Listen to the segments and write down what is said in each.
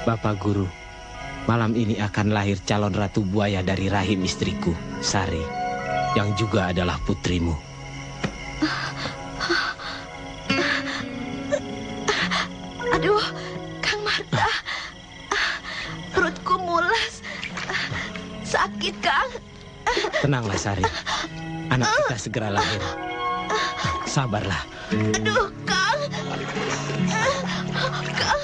Bapak Guru, malam ini akan lahir calon ratu buaya dari rahim istriku, Sari, yang juga adalah putrimu. Aduh, Kang Marta, perutku mulas, sakit, Kang. Tenanglah, Sari, anak kita segera lahir. Sabarlah. Aduh, Kang. Kang.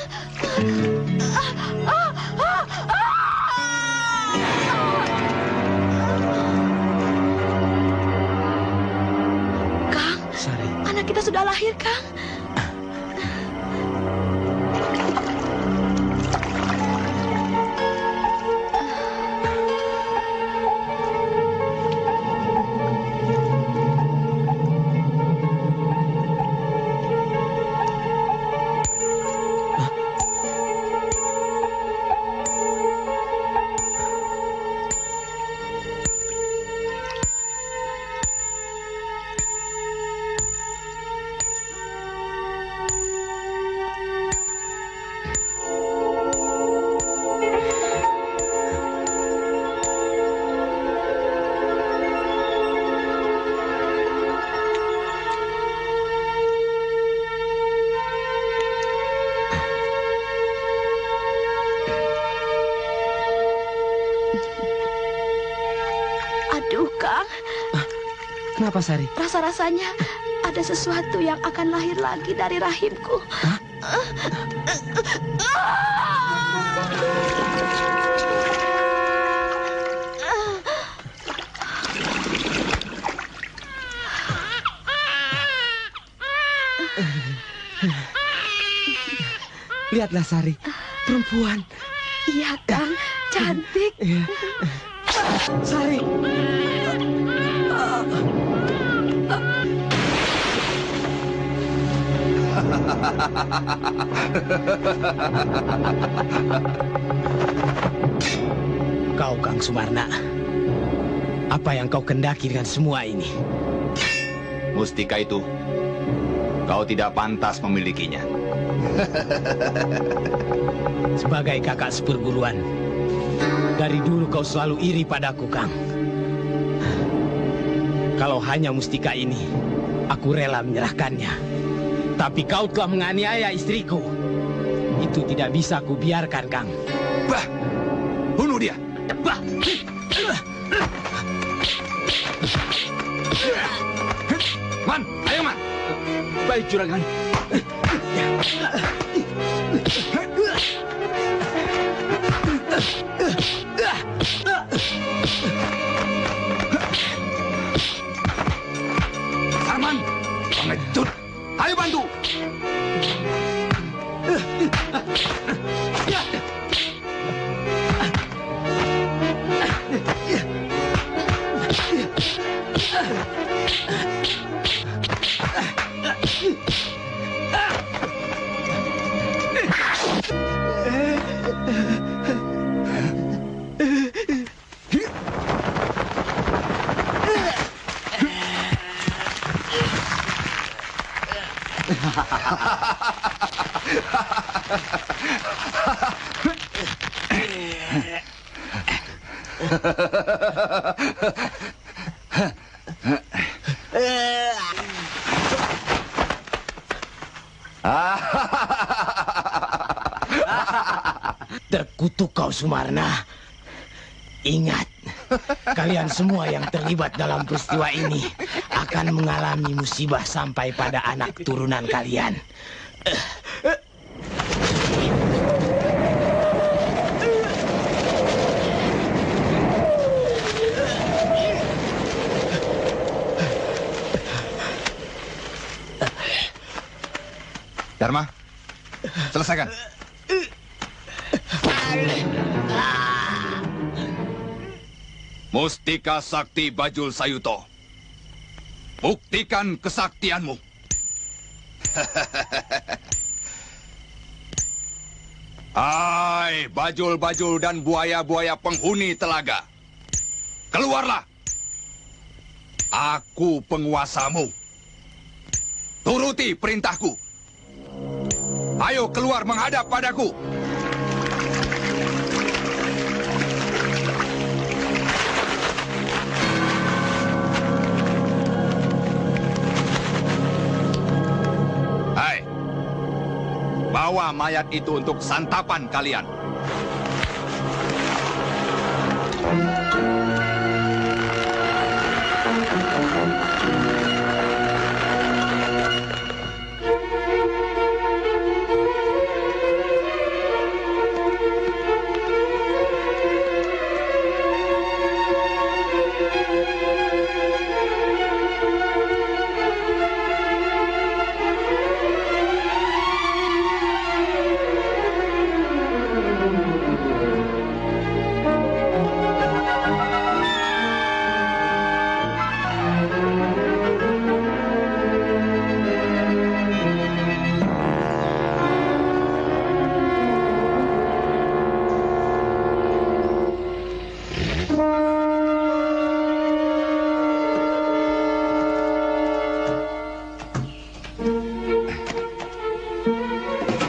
Kang, Sari, anak kita sudah lahir, Kang. Aduh, Kang. kenapa, Sari? Rasa-rasanya ada sesuatu yang akan lahir lagi dari rahimku. Lihatlah, Sari, perempuan. Iya, Kang. Cantik. Sari. Kau, Kang Sumarna, apa yang kau kendaki dengan semua ini? Mustika itu, kau tidak pantas memilikinya. Sebagai kakak seperguruan, dari dulu kau selalu iri padaku, Kang. Kalau hanya mustika ini, aku rela menyerahkannya. Tapi kau telah menganiaya istriku. Itu tidak bisa aku biarkan, Kang. Bah! Bunuh dia! Bah! Man! Ayo, Man! Baik, juragan. Sarman! Pengecut! Ayo bantu! Terkutuk kau, Sumarna. Ingat, kalian semua yang terlibat dalam peristiwa ini akan mengalami musibah sampai pada anak turunan kalian. Dharma, selesaikan. Mustika Sakti Bajul Sayuto, buktikan kesaktianmu. Hai, bajul-bajul dan buaya-buaya penghuni telaga. Keluarlah. Aku penguasamu. Turuti perintahku. Ayo keluar menghadap padaku. bawa mayat itu untuk santapan kalian.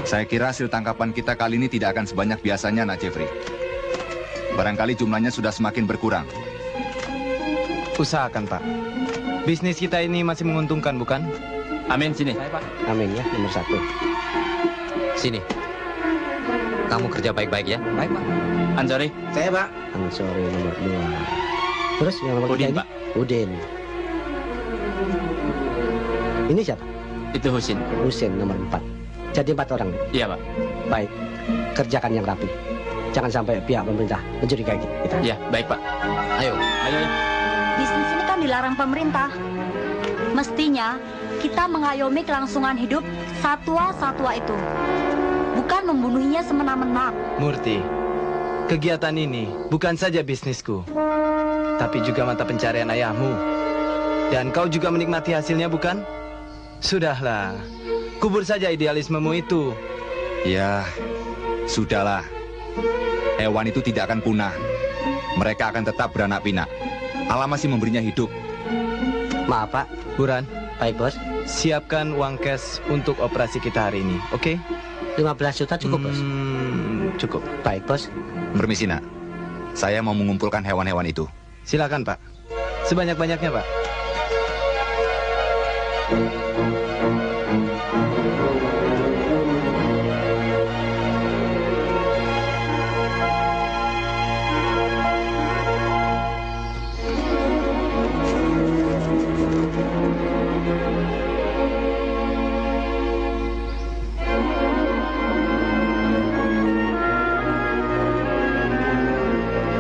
Saya kira hasil tangkapan kita kali ini tidak akan sebanyak biasanya, Nak Jeffrey. Barangkali jumlahnya sudah semakin berkurang. Usahakan, Pak. Bisnis kita ini masih menguntungkan, bukan? Amin, sini. Saya, Pak. Amin ya, nomor 1. Sini. Kamu kerja baik-baik ya. Baik, Pak. Ansori. Saya, Pak. Ansori nomor 2. Terus yang nomor 3 Udin, ini? Pak. Udin. Ini siapa? Itu Husin. Husin nomor 4. Jadi 4 orang. Iya, Pak. Baik, kerjakan yang rapi. Jangan sampai pihak pemerintah mencurigai kita. Iya, baik, Pak. Ayo. Ayo. Bisnis ini kan dilarang pemerintah. Mestinya kita mengayomi kelangsungan hidup satwa-satwa itu. Bukan membunuhnya semena-mena. Murti, kegiatan ini bukan saja bisnisku, tapi juga mata pencarian ayahmu. Dan kau juga menikmati hasilnya, bukan? Sudahlah, kubur saja idealismemu itu. Ya, sudahlah. Hewan itu tidak akan punah. Mereka akan tetap beranak pinak. Allah masih memberinya hidup. Maaf Pak. Buran, Baik Bos. siapkan uang cash untuk operasi kita hari ini, oke? 15 juta cukup Bos. Cukup. Baik Bos. Permisi, Nak. Saya mau mengumpulkan hewan-hewan itu. Silakan, Pak. Sebanyak-banyaknya, Pak.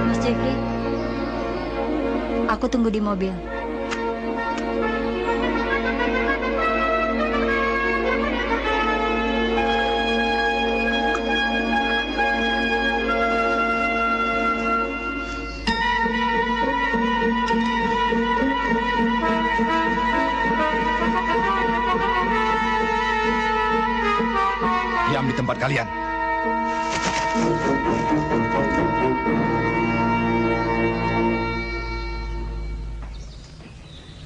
Mas Jeffrey, aku tunggu di mobil. Diam di tempat kalian.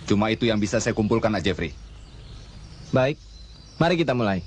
Cuma itu yang bisa saya kumpulkan, Nak Jeffrey. Baik, mari kita mulai.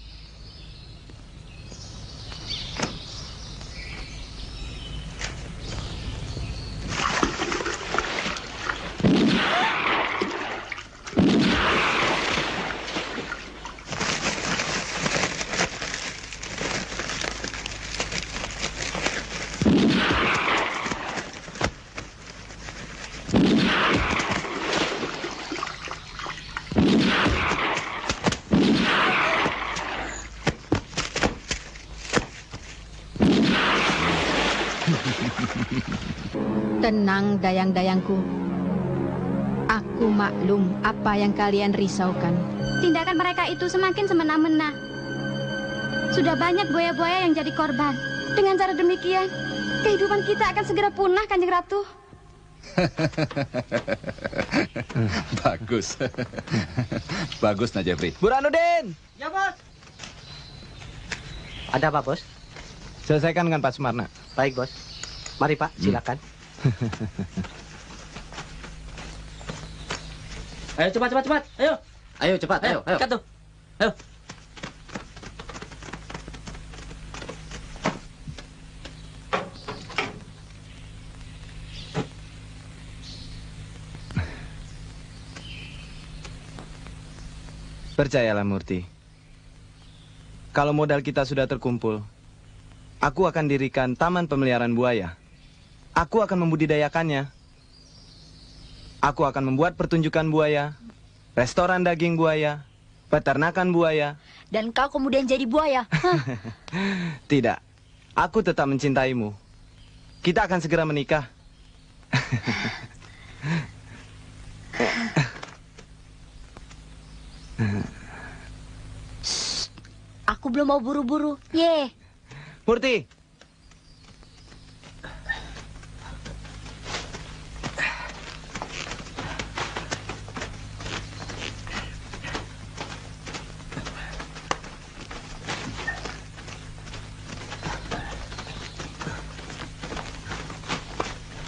Tenang, dayang-dayangku. Aku maklum apa yang kalian risaukan. Tindakan mereka itu semakin semena-mena. Sudah banyak buaya-buaya yang jadi korban. Dengan cara demikian, kehidupan kita akan segera punah, Kanjeng Ratu. Bagus. Bagus, Nak Jeffrey. Buranuddin! Ya Bos. Ada apa Bos? Selesaikan dengan Pak Sumarna. Baik Bos. Mari Pak, silakan. Ayo, cepat. Ayo. Ayo, cepat. Ayo. Ikat tuh. Ayo. Percayalah, Murti. kalau modal kita sudah terkumpul, aku akan dirikan taman pemeliharaan buaya. Aku akan membudidayakannya. Aku akan membuat pertunjukan buaya, restoran daging buaya, peternakan buaya. Dan kau kemudian jadi buaya? Tidak, aku tetap mencintaimu. Kita akan segera menikah. Aku belum mau buru-buru. Ye. Murti.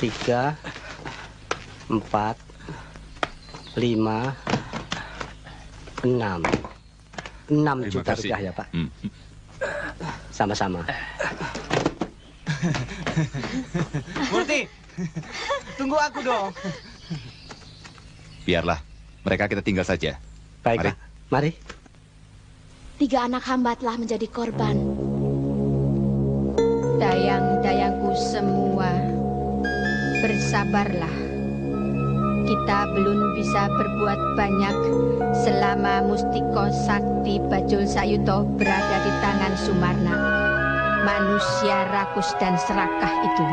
Tiga, 4, 5, 6. 6 juta rupiah ya, Pak. Sama-sama. Murti, tunggu aku dong. Biarlah, mereka kita tinggal saja. Baik, Mari. Pak. Mari. 3 anak hamba telah menjadi korban. Dayang-dayangku semua, bersabarlah. Kita belum bisa berbuat banyak selama Mustiko Sakti Bajul Sayuto berada di tangan Sumarna, manusia rakus dan serakah itu.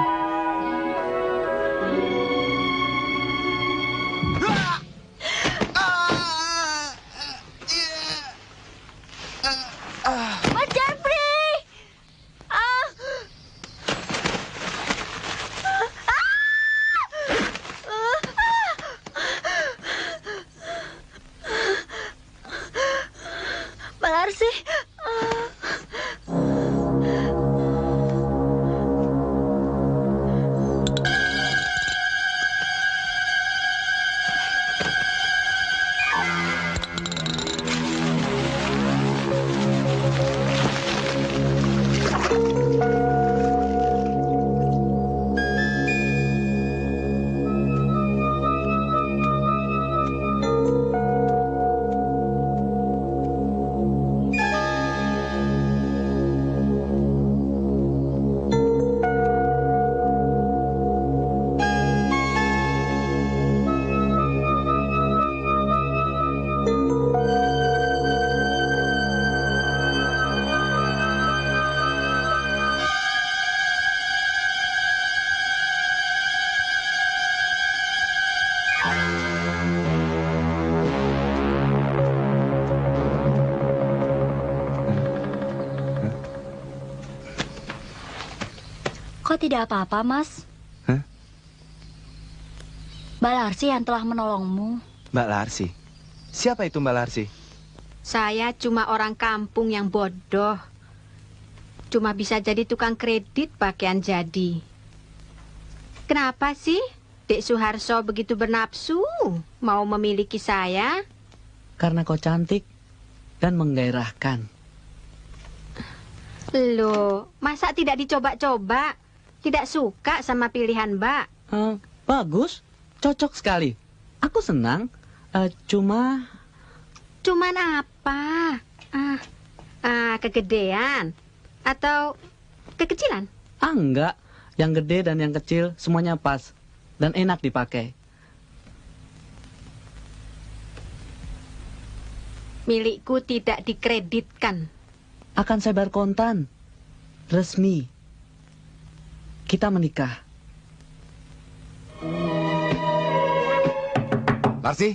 Mas Jeffrey! Mbak Larsi! Kok tidak apa-apa, Mas? Hah? Mbak Larsi yang telah menolongmu. Mbak Larsi? Siapa itu Mbak Larsi? Saya cuma orang kampung yang bodoh. Cuma bisa jadi tukang kredit pakaian jadi. Kenapa sih Dek Suharso begitu bernafsu mau memiliki saya? Karena kau cantik dan menggairahkan. Loh, masa tidak dicoba-coba? Tidak suka sama pilihan Mbak? Bagus, cocok sekali. Aku senang, cuma... Cuman apa? Kegedean? Atau kekecilan? Enggak. Yang gede dan yang kecil semuanya pas. Dan enak dipakai. Milikku tidak dikreditkan. Akan saya bayar kontan. Resmi. Kita menikah. Larsi,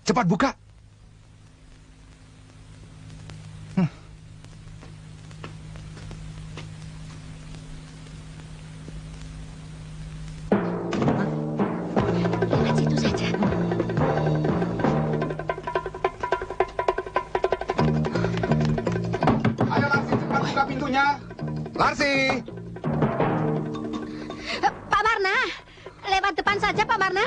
cepat buka. Lewat situ saja. Ayo Larsi, cepat buka pintunya. Larsi! Pak Marna, lewat depan saja Pak Marna.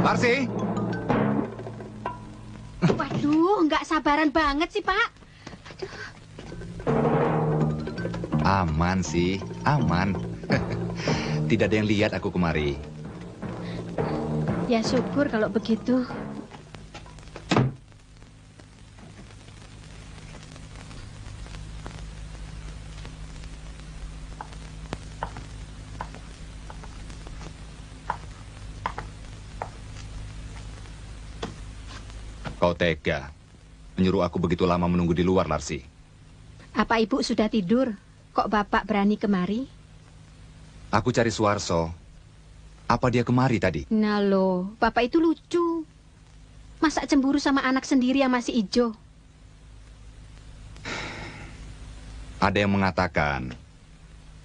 Larsi! Waduh, nggak sabaran banget sih Pak. Aman sih, aman. Tidak ada yang lihat aku kemari. Ya syukur kalau begitu. Kau tega menyuruh aku begitu lama menunggu di luar, Larsi. Apa ibu sudah tidur? Kok bapak berani kemari? Aku cari Suharso. Apa dia kemari tadi? Nah loh, bapak itu lucu. Masa cemburu sama anak sendiri yang masih hijau? Ada yang mengatakan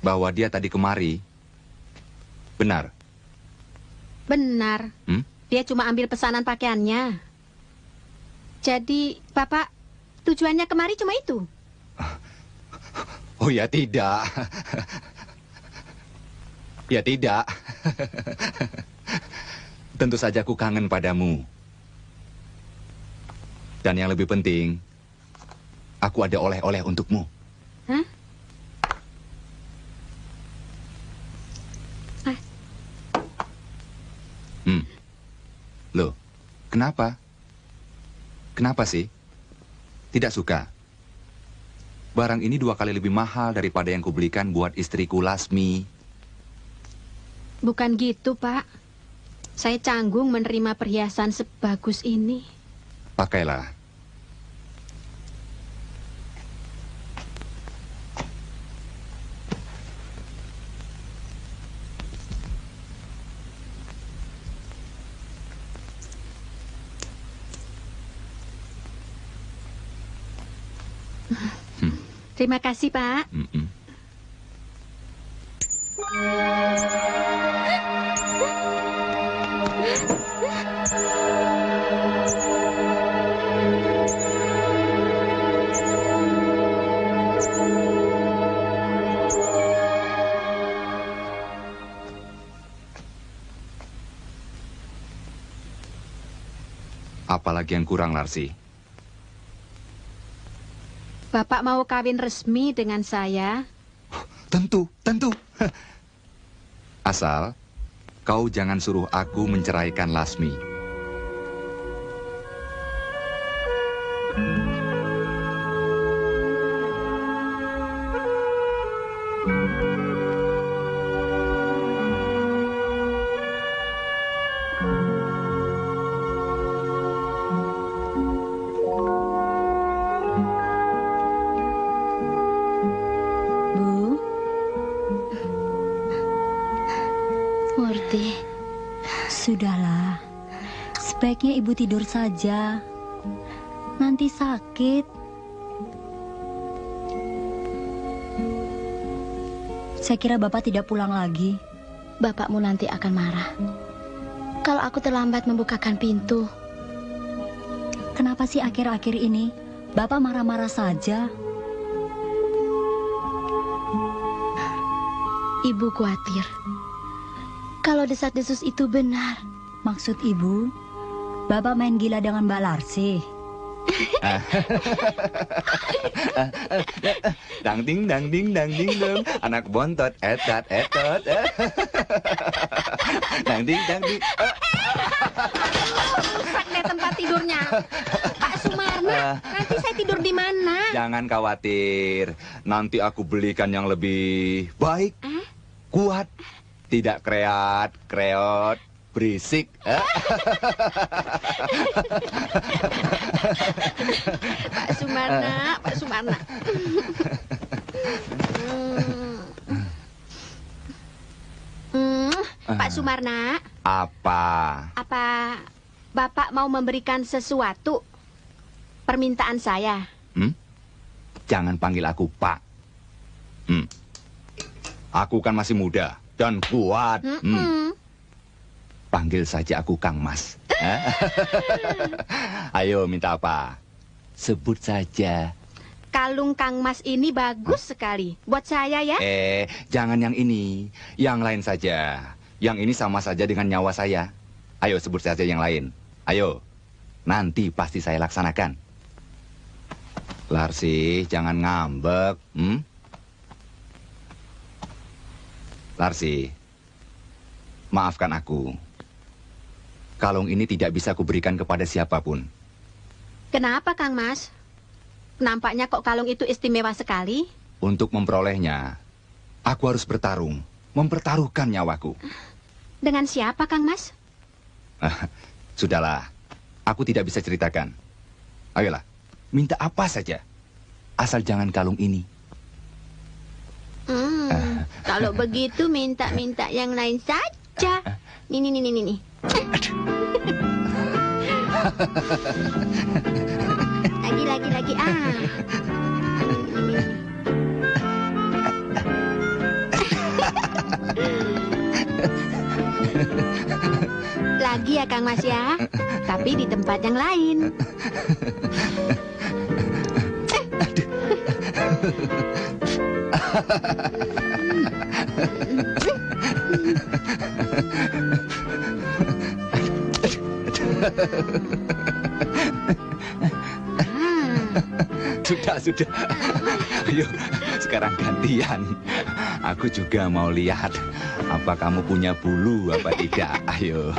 bahwa dia tadi kemari. Benar? Benar. Dia cuma ambil pesanan pakaiannya. Jadi, bapak tujuannya kemari cuma itu? Oh ya tidak. Ya tidak. Tentu saja aku kangen padamu. Dan yang lebih penting, aku ada oleh-oleh untukmu. Hah? Loh, kenapa? Kenapa sih? Tidak suka? Barang ini 2 kali lebih mahal daripada yang kubelikan buat istriku Lasmi. Bukan gitu, Pak. Saya canggung menerima perhiasan sebagus ini. Pakailah. Terima kasih, Pak. Apalagi yang kurang, Larsi? Bapak mau kawin resmi dengan saya? Tentu, tentu. Asal kau jangan suruh aku menceraikan Lasmi. Sudahlah, sebaiknya ibu tidur saja. Nanti sakit. Saya kira bapak tidak pulang lagi. Bapakmu nanti akan marah kalau aku terlambat membukakan pintu. Kenapa sih akhir-akhir ini bapak marah-marah saja? Ibu khawatir kalau desas-desus itu benar. Maksud ibu, bapak main gila dengan Mbak Larsi? Dang ding dang ding dong, anak bontot etat. Dang ding. Rusak deh tempat tidurnya. Pak Sumarna, nanti saya tidur di mana? Jangan khawatir, nanti aku belikan yang lebih baik, kuat, tidak kreot, berisik. Pak Sumarna. Pak Sumarna. Apa? Apa Bapak mau memberikan sesuatu? Permintaan saya. Jangan panggil aku Pak. Aku kan masih muda dan kuat. Panggil saja aku Kang Mas. Ayo, minta apa? Sebut saja. Kalung Kang Mas ini bagus sekali. Buat saya ya. Jangan yang ini. Yang lain saja. Yang ini sama saja dengan nyawa saya. Ayo, sebut saja yang lain. Ayo. Nanti pasti saya laksanakan. Larsi, jangan ngambek. Larsi, maafkan aku. Kalung ini tidak bisa kuberikan kepada siapapun. Kenapa, Kang Mas? Nampaknya kok kalung itu istimewa sekali. Untuk memperolehnya, aku harus bertarung, mempertaruhkan nyawaku. Dengan siapa, Kang Mas? Sudahlah, aku tidak bisa ceritakan. Ayolah, minta apa saja. Asal jangan kalung ini. Kalau begitu minta yang lain saja. Nih. Lagi. Lagi ya, Kang Mas ya. Tapi di tempat yang lain. Sudah. Ayo, sekarang gantian. Aku juga mau lihat apa kamu punya bulu apa tidak. Ayo.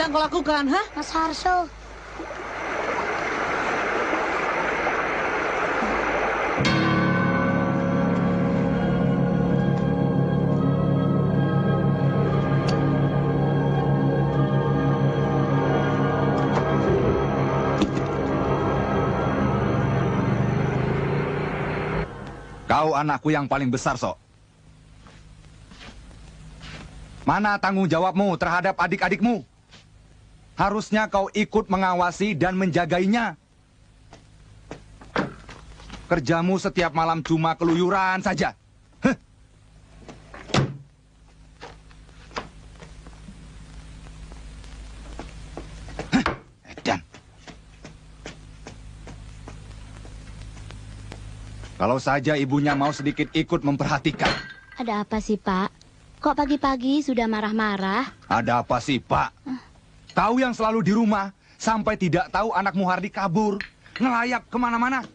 yang kau lakukan, ha? Mas Harso. Kau anakku yang paling besar, Sok. Mana tanggung jawabmu terhadap adik-adikmu? Harusnya kau ikut mengawasi dan menjagainya. Kerjamu setiap malam cuma keluyuran saja. Huh. Edan. Kalau saja ibunya mau sedikit ikut memperhatikan. Ada apa sih, Pak? Kok pagi-pagi sudah marah-marah? Ada apa sih, Pak? Kau yang selalu di rumah, sampai tidak tahu anakmu Hardi kabur, ngelayap kemana-mana.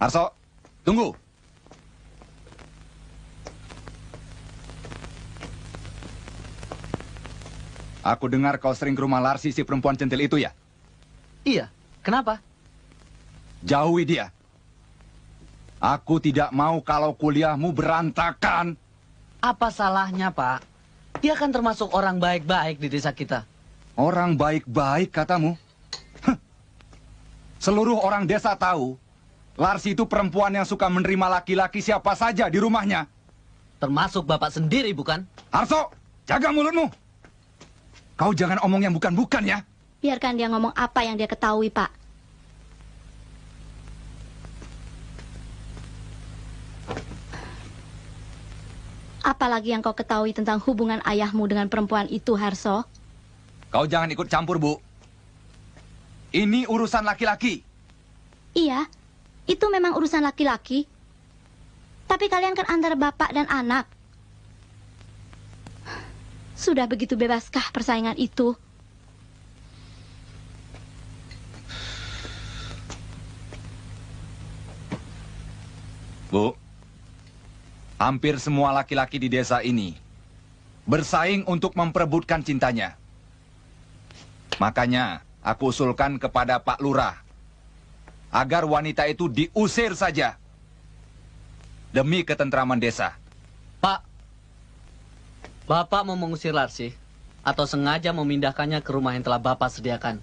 Arso, tunggu. Aku dengar kau sering ke rumah Larsi, si perempuan centil itu ya? Iya, kenapa? Jauhi dia. Aku tidak mau kalau kuliahmu berantakan. Apa salahnya, Pak? Dia kan termasuk orang baik-baik di desa kita. Orang baik-baik katamu? Huh. Seluruh orang desa tahu, Larsi itu perempuan yang suka menerima laki-laki siapa saja di rumahnya. Termasuk Bapak sendiri, bukan? Arso, jaga mulutmu. Kau jangan omong yang bukan-bukan ya. Biarkan dia ngomong apa yang dia ketahui, Pak. Apalagi yang kau ketahui tentang hubungan ayahmu dengan perempuan itu, Harso? Kau jangan ikut campur, Bu. Ini urusan laki-laki. Iya, itu memang urusan laki-laki. Tapi kalian kan antara bapak dan anak. Sudah begitu bebaskah persaingan itu? Bu, hampir semua laki-laki di desa ini bersaing untuk memperebutkan cintanya. Makanya aku usulkan kepada Pak Lurah agar wanita itu diusir saja demi ketentraman desa. Pak, Bapak mau mengusir Larsi atau sengaja memindahkannya ke rumah yang telah Bapak sediakan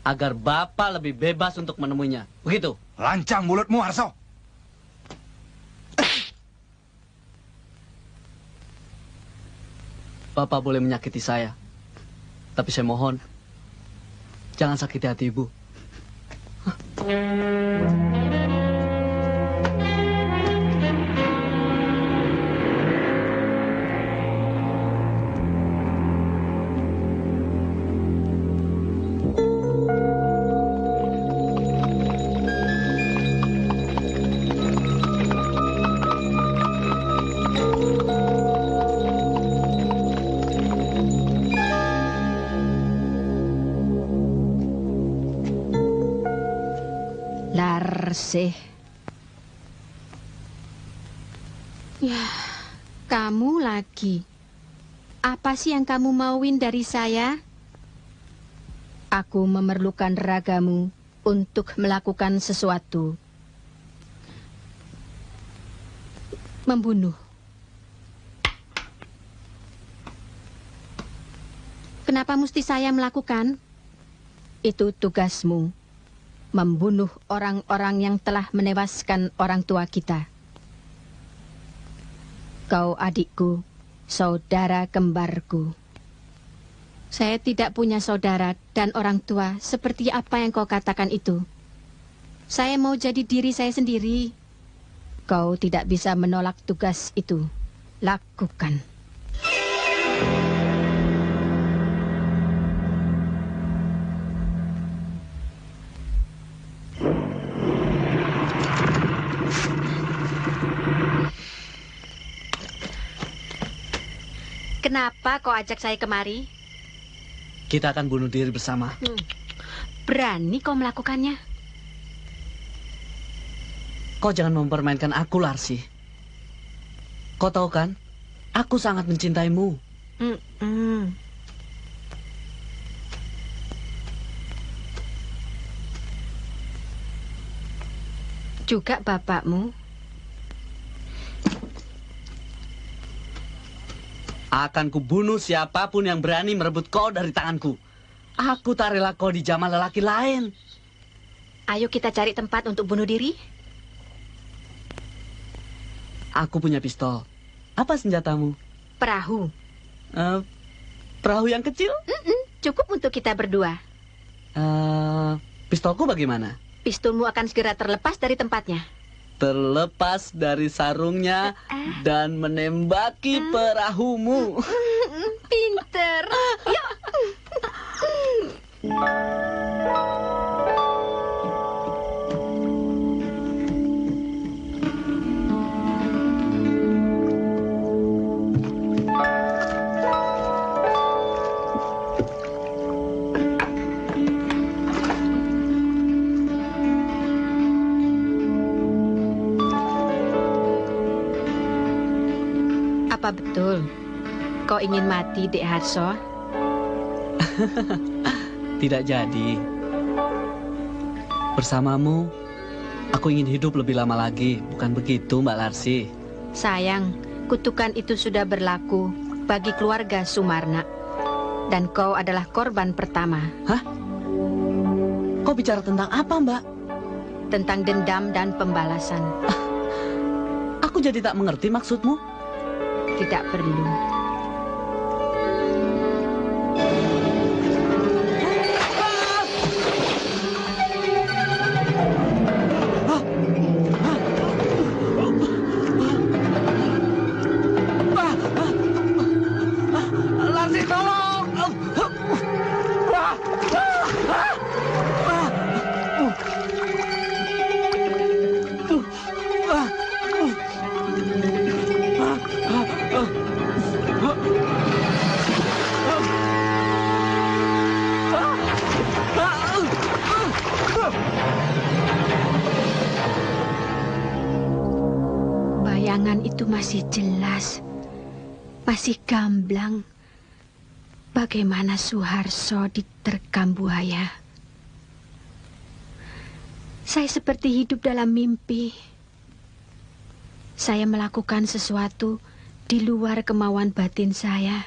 agar Bapak lebih bebas untuk menemuinya. Begitu? Lancang mulutmu, Harso. Bapak boleh menyakiti saya, tapi saya mohon jangan sakiti hati Ibu. Larsi. Ya, kamu lagi. Apa sih yang kamu mauin dari saya? Aku memerlukan ragamu untuk melakukan sesuatu. Membunuh. Kenapa mesti saya melakukan? Itu tugasmu. Membunuh orang-orang yang telah menewaskan orang tua kita. Kau adikku, saudara kembarku. Saya tidak punya saudara dan orang tua seperti apa yang kau katakan itu. Saya mau jadi diri saya sendiri. Kau tidak bisa menolak tugas itu. Lakukan. Kenapa kau ajak saya kemari? Kita akan bunuh diri bersama. Berani kau melakukannya? Kau jangan mempermainkan aku, Larsi. Kau tahu kan, aku sangat mencintaimu. Juga bapakmu. Akan kubunuh siapapun yang berani merebut kau dari tanganku. Aku tak rela kau dijamah lelaki lain. Ayo kita cari tempat untuk bunuh diri. Aku punya pistol. Apa senjatamu? Perahu. Perahu yang kecil? Cukup untuk kita berdua. Pistolku bagaimana? Pistolmu akan segera terlepas dari tempatnya. Terlepas dari sarungnya dan menembaki perahumu. Pinter. Yuk. Apa betul kau ingin mati, Dek Harso? Tidak jadi. Bersamamu, aku ingin hidup lebih lama lagi. Bukan begitu, Mbak Larsi? Sayang, kutukan itu sudah berlaku bagi keluarga Sumarna. Dan kau adalah korban pertama. Hah? Kau bicara tentang apa, Mbak? Tentang dendam dan pembalasan. Aku jadi tak mengerti maksudmu. Tidak perlu. Larsi, tolong! Bayangan itu masih jelas, masih gamblang. Bagaimana Suharso diterkam buaya. Saya seperti hidup dalam mimpi. Saya melakukan sesuatu di luar kemauan batin saya.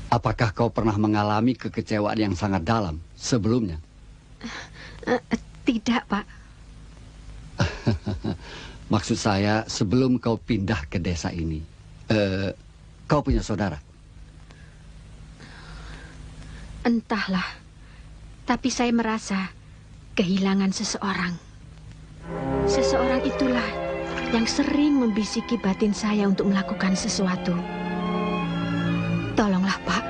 Apakah kau pernah mengalami kekecewaan yang sangat dalam sebelumnya? Tidak, Pak. Maksud saya, sebelum kau pindah ke desa ini, kau punya saudara? Entahlah, tapi saya merasa kehilangan seseorang. Seseorang itulah yang sering membisiki batin saya untuk melakukan sesuatu. Tolonglah, Pak.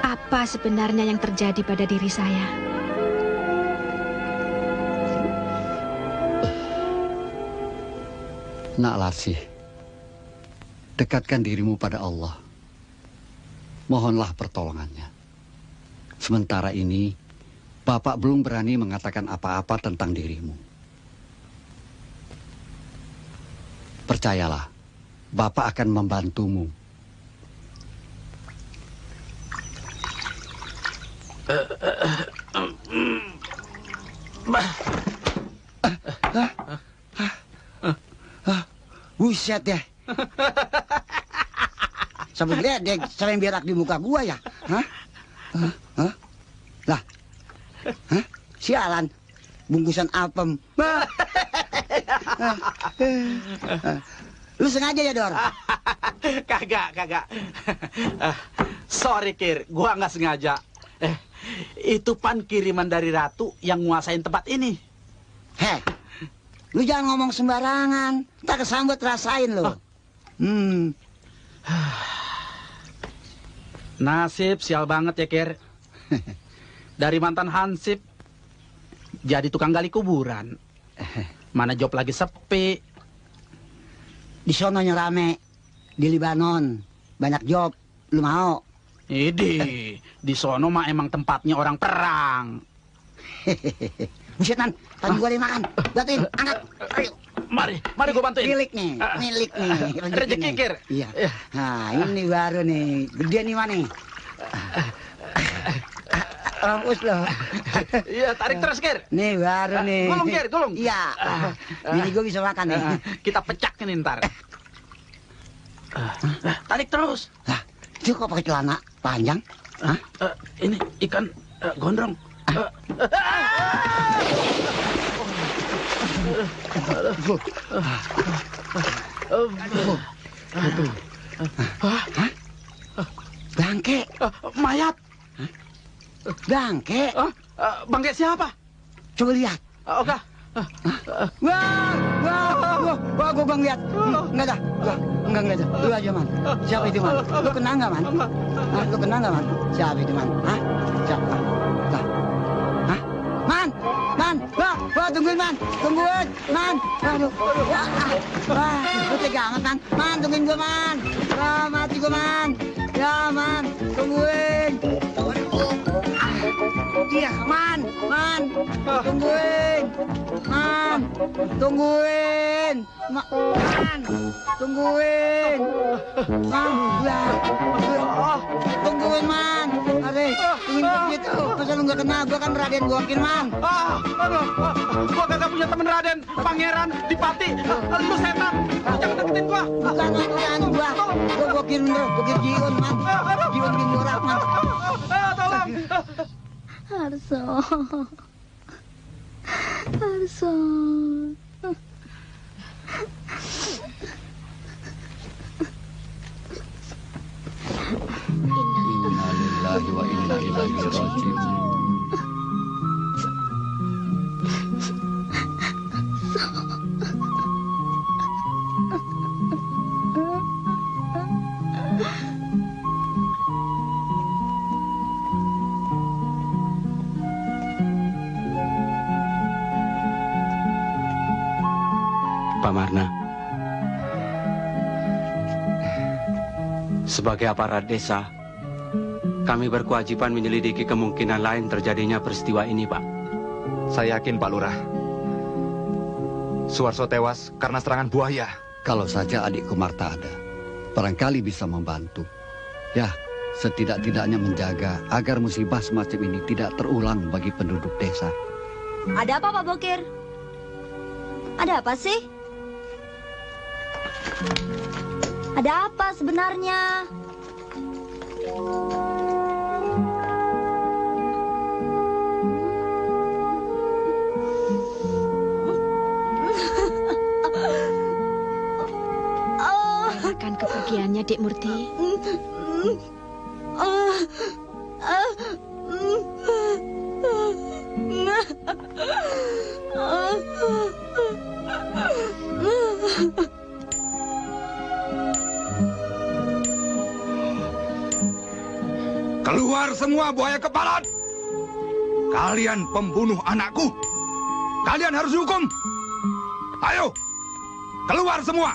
Apa sebenarnya yang terjadi pada diri saya? Nak Larsi, dekatkan dirimu pada Allah. Mohonlah pertolongannya. Sementara ini, Bapak belum berani mengatakan apa-apa tentang dirimu. Percayalah, Bapak akan membantumu. Buset ya. Sampai gledek, sering berak di muka gua ya. Hah? Lah. Hah? Sialan. Bungkusan apem. Lu sengaja ya, Dor? Kagak. Sorry, Kir. Gua nggak sengaja. Itu pan kiriman dari Ratu yang nguasain tempat ini. Heh. Lu jangan ngomong sembarangan. Tak kesambut rasain lu. Nasib sial banget ya, Kir. Dari mantan hansip jadi tukang gali kuburan. Mana job lagi sepi. Di sononya rame. Di Libanon. Banyak job. Lu mau? Idi, di sono mah emang tempatnya orang perang. Buset, Man. Pan gua makan. Bantuin, angkat. Ayo. Mari gua bantuin. Milik nih. Rezeki kir. Iya. Nah, ini baru nih. Gede nih, Man nih. Us loh. Iya, tarik terus, Kir. Nih baru nih. Gulung, Kir, gulung. Iya. Ini gue bisa makan nih. Kita pecak nih ntar. Tarik terus. Lah, itu kok pakai celana panjang? Hah? Ini ikan gondrong. Bangke. Mayat. Bangke. Bangke siapa? Coba lihat. Oke. Wah, gue bang lihat. Enggak dah, enggak ada. Lu aja, Man. Siapa itu, Man? Lu kenal nggak, Man? Lu kenal nggak, Man? Siapa itu, Man? Hah? Siapa? Lah. Hah? Man, wah, tungguin, Man. Tungguin, Man. Aduh. Wah, lu tega amat, Man. Man, tungguin gue, Man. Wah, mati gue, Man. Ya, Man, tungguin. Iya, Man, tungguin, Man, tungguin, tungguin, tungguin, Man, Are, tungguin begitu, masa lu nggak kenal, gua kan Raden Gokin, Man. Gua kagak punya temen Raden, Pangeran, Dipati, lu setan, jangan deketin gua. Bukan, Man, gua Gokin lu, Gokin Jiun, Man, Jiun Gindorak, Man. Tolong. Harso. Innalillahi wa inna ilaihi raji'un. Pak Marna, sebagai aparat desa, kami berkewajiban menyelidiki kemungkinan lain terjadinya peristiwa ini, Pak. Saya yakin, Pak Lurah. Suwarso tewas karena serangan buaya. Kalau saja adikku Marta ada, barangkali bisa membantu. Ya, setidak-tidaknya menjaga agar musibah semacam ini tidak terulang bagi penduduk desa. Ada apa, Pak Bokir? Ada apa sih? Ada apa sebenarnya? Akan kepergiannya, Dek Murti. Keluar semua buaya kepalan! Kalian pembunuh anakku! Kalian harus dihukum! Ayo! Keluar semua!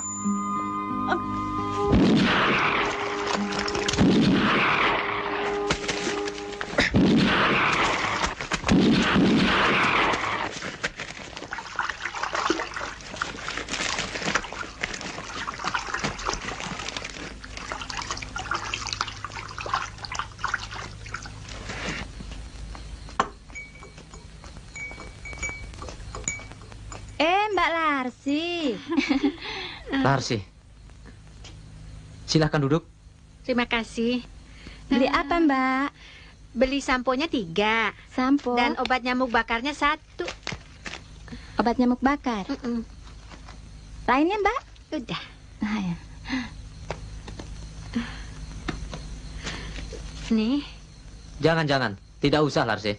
Mbak Larsi. Larsi. Silahkan duduk. Terima kasih. Beli apa, Mbak? Beli samponya 3. Sampo. Dan obat nyamuk bakarnya 1. Obat nyamuk bakar? Lainnya, Mbak? Udah. Nah, ya. Nih. Jangan. Tidak usah, Larsi.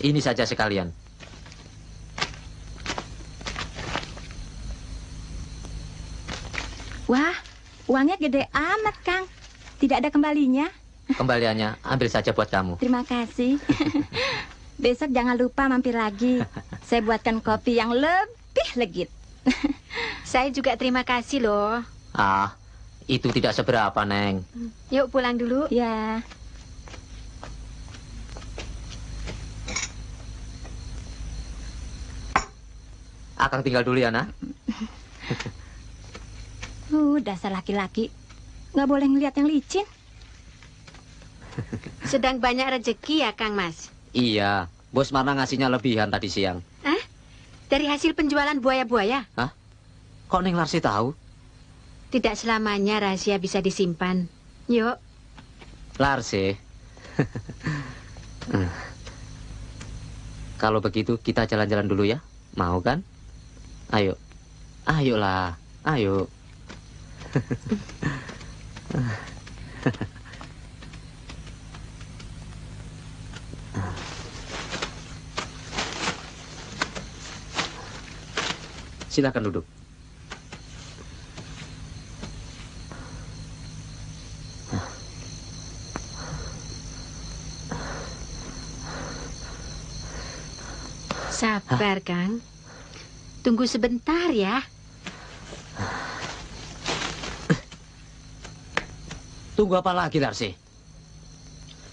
Ini saja sekalian. Wah, uangnya gede amat, Kang. Tidak ada kembalinya. Kembaliannya ambil saja buat kamu. Terima kasih. Besok jangan lupa mampir lagi. Saya buatkan kopi yang lebih legit. Saya juga terima kasih loh. Ah, itu tidak seberapa, Neng. Yuk pulang dulu. Ya. Akang tinggal dulu ya, nak. Dasar laki-laki. Nggak boleh ngeliat yang licin. Sedang banyak rezeki ya, Kang Mas? Iya, Bos Marna ngasihnya lebihan tadi siang. Hah? Dari hasil penjualan buaya-buaya? Hah? Kok Neng Larsi tahu? Tidak selamanya rahasia bisa disimpan. Yuk. Larsi. Kalau begitu kita jalan-jalan dulu ya. Mau kan? Ayo. Ayolah. Ayo. Silakan duduk. Sabar, Kang. Tunggu sebentar ya. Tunggu apa lagi, Larsi?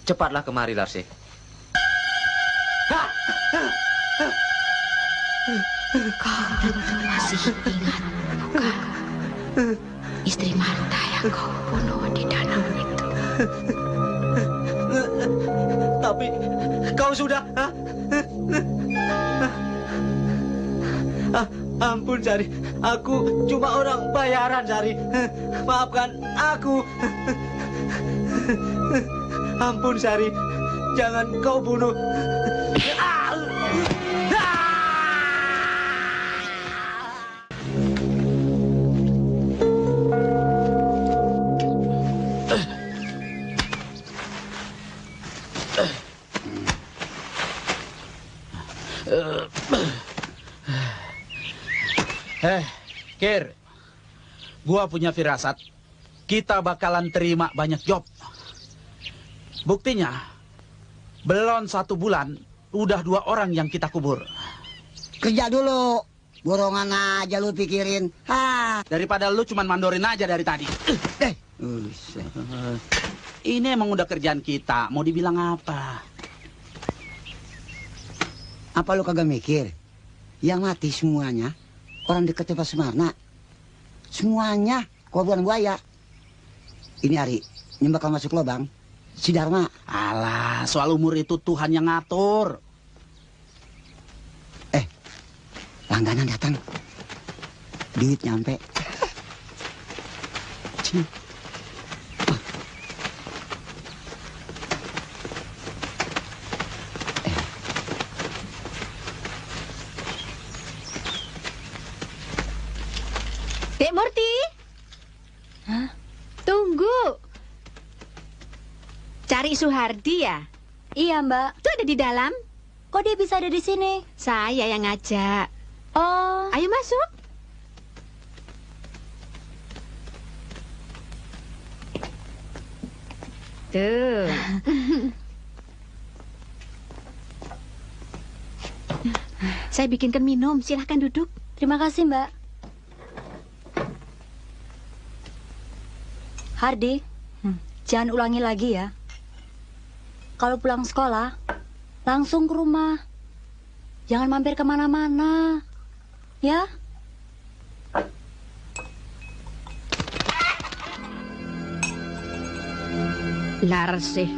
Cepatlah kemari, Larsi. Kau masih ingat, bukan? Istri Marta yang kau bunuh di danau itu. Tapi kau sudah... Ampun, Sari. Aku cuma orang bayaran, Sari. Maafkan aku. Ampun, Sari. Jangan kau bunuh. Kir, gua punya firasat. Kita bakalan terima banyak job. Buktinya, belum 1 bulan, udah 2 orang yang kita kubur. Kerja dulu. Borongan aja lu pikirin. Daripada lu cuman mandorin aja dari tadi. Ini emang udah kerjaan kita. Mau dibilang apa? Apa lu kagak mikir? Yang mati semuanya orang dekat Pak Sumarna. Semuanya korban buaya. Ini Ari, ini bakal masuk lubang. Si Dharma. Alah, soal umur itu Tuhan yang ngatur. Langganan datang. Duit nyampe. Dek Murti. Hah? Tunggu. Cari Suhardi ya? Iya, Mbak. Itu ada di dalam. Kok dia bisa ada di sini? Saya yang ngajak. Oh. Ayo masuk. Tuh. Saya bikinkan minum. Silahkan duduk. Terima kasih, Mbak. Hardi, jangan ulangi lagi ya. Kalau pulang sekolah, langsung ke rumah. Jangan mampir kemana-mana. Ya? Larsih,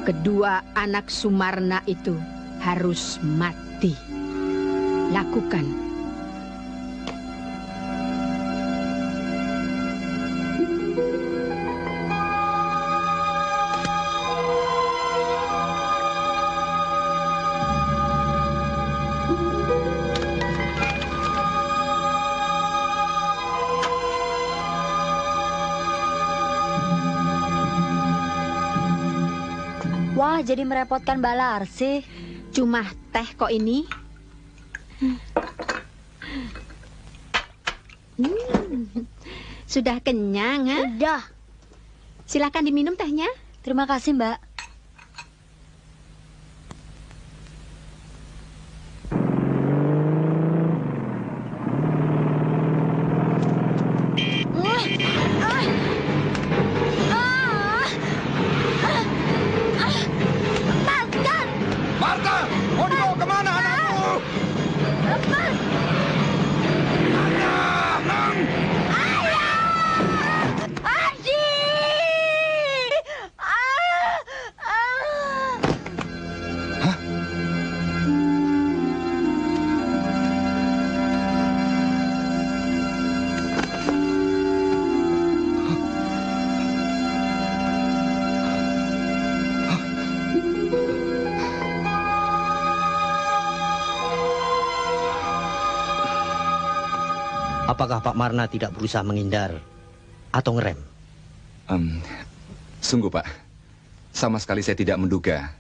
kedua anak Sumarna itu harus mati. Lakukan. Wah, jadi merepotkan Mbak Larsi. Cuma teh kok ini. Sudah kenyang, ha? Sudah. Silakan diminum tehnya. Terima kasih, Mbak. Apakah Pak Marna tidak berusaha menghindar atau ngerem? Sungguh, Pak. Sama sekali saya tidak menduga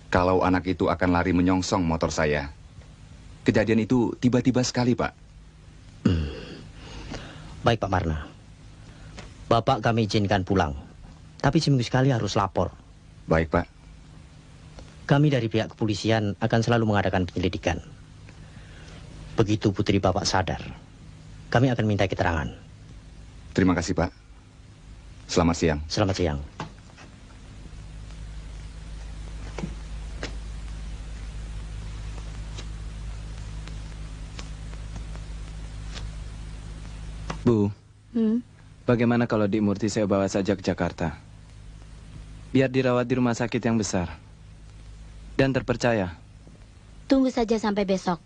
kalau anak itu akan lari menyongsong motor saya. Kejadian itu tiba-tiba sekali, Pak. Baik, Pak Marna. Bapak kami izinkan pulang. Tapi seminggu sekali harus lapor. Baik, Pak. Kami dari pihak kepolisian akan selalu mengadakan penyelidikan. Begitu putri Bapak sadar, kami akan minta keterangan. Terima kasih, Pak. Selamat siang. Selamat siang. Bu, bagaimana kalau Dik Murti saya bawa saja ke Jakarta? Biar dirawat di rumah sakit yang besar dan terpercaya. Tunggu saja sampai besok.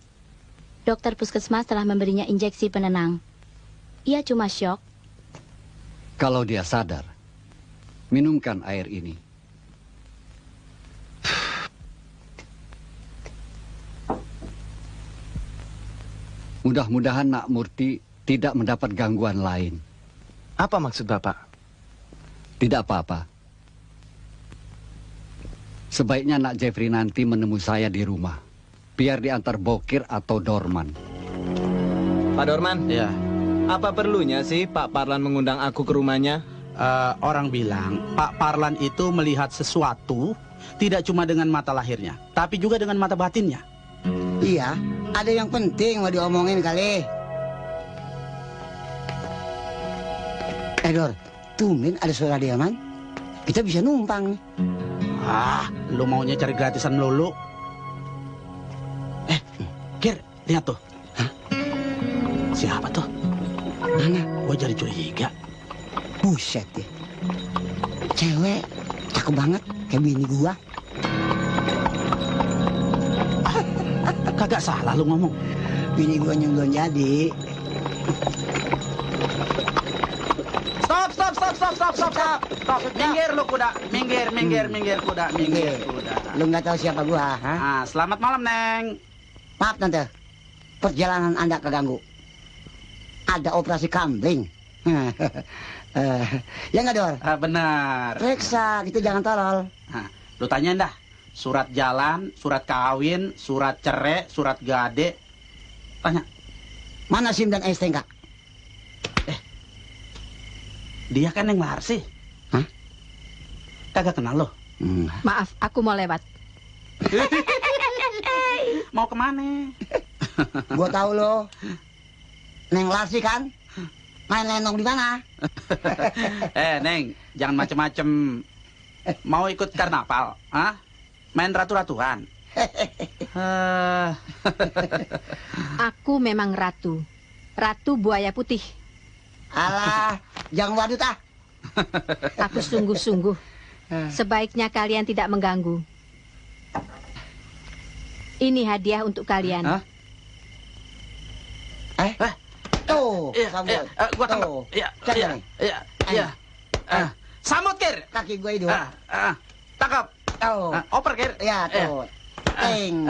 Dokter puskesmas telah memberinya injeksi penenang. Ia cuma syok. Kalau dia sadar, minumkan air ini. Mudah-mudahan Nak Murti tidak mendapat gangguan lain. Apa maksud Bapak? Tidak apa-apa. Sebaiknya Nak Jeffrey nanti menemui saya di rumah. Biar diantar Bokir atau Dorman. Pak Dorman? Ya. Apa perlunya sih Pak Parlan mengundang aku ke rumahnya? Orang bilang Pak Parlan itu melihat sesuatu tidak cuma dengan mata lahirnya, tapi juga dengan mata batinnya. Iya, ada yang penting mau diomongin kali. Dor, tumben ada suara dia, man. Kita bisa numpang. Lu maunya cari gratisan melulu. Kir, lihat tuh. Siapa tuh? Mana? Gua jadi curiga. Buset deh. Cewek, cakep banget, kayak bini gua. Kagak salah lu ngomong. Bini gua yang belum jadi. Stop. Minggir lu kuda. Minggir kuda. Lu nggak tahu siapa gua, ha? Selamat malam, Neng. Maaf, Tante. Perjalanan Anda keganggu. Ada operasi kambing. Ya nggak, Dor? Benar. Periksa, gitu jangan tolol. Lu tanyain dah. Surat jalan, surat kawin, surat cerai, surat gade. Tanya. Mana SIM dan STNK? Dia kan yang Larsi. Hah? Kagak kenal lo? Maaf, aku mau lewat. Mau kemana? Gua tahu lo. Neng Larsi kan? Main lenong di mana? Neng, jangan macem-macem. Mau ikut karnaval? Hah? Main ratu-ratuan? Aku memang ratu. Ratu buaya putih. Alah, jangan wadut ah. Aku sungguh-sungguh. Sebaiknya kalian tidak mengganggu. Ini hadiah untuk kalian. Tuh, sambut. Gua tangkap. Iya. Sambut, Kir. Kaki gue hidup. Tangkap. Tuh. Oper, Kir. Ya, tuh. Ting.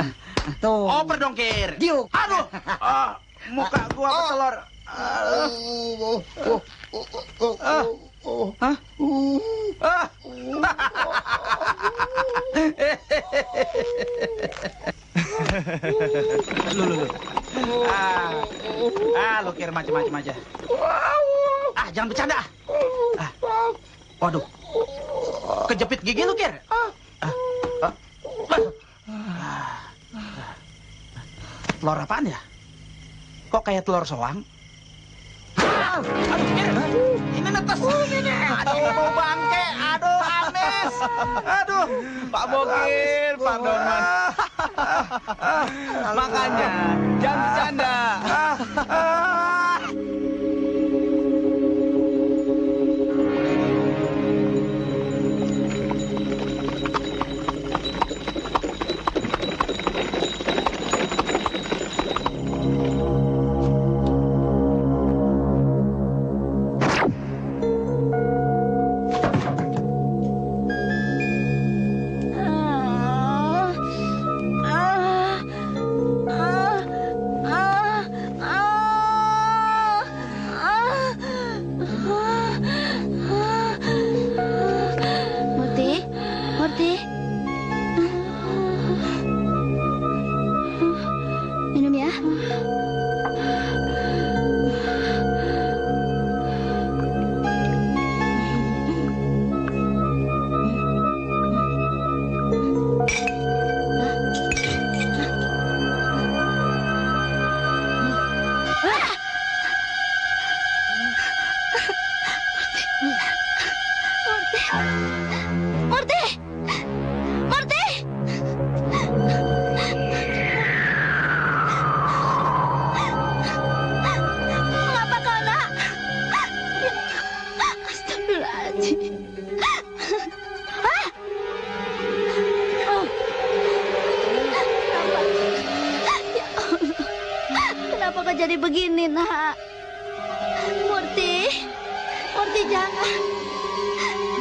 Tuh. Oper dong, Kir. Diuk. Aduh. Muka gua bertelur. Hah? Lu Kir macam-macam aja. Jangan bercanda. Waduh. Kejepit gigi lu, Kir. Telur apaan ya? Kok kayak telur soang? Aduh, Kir. Ini netes. Aduh, bau bangke. Aduh, amis. Aduh. Pak Bokir, Pak Dorman. Makanya, jangan bercanda. Murti! Murti! Mengapa kau, nak? Astagfirullahaladzim. Hah? Oh. Kenapa kau jadi begini, nak? Murti, Murti jangan.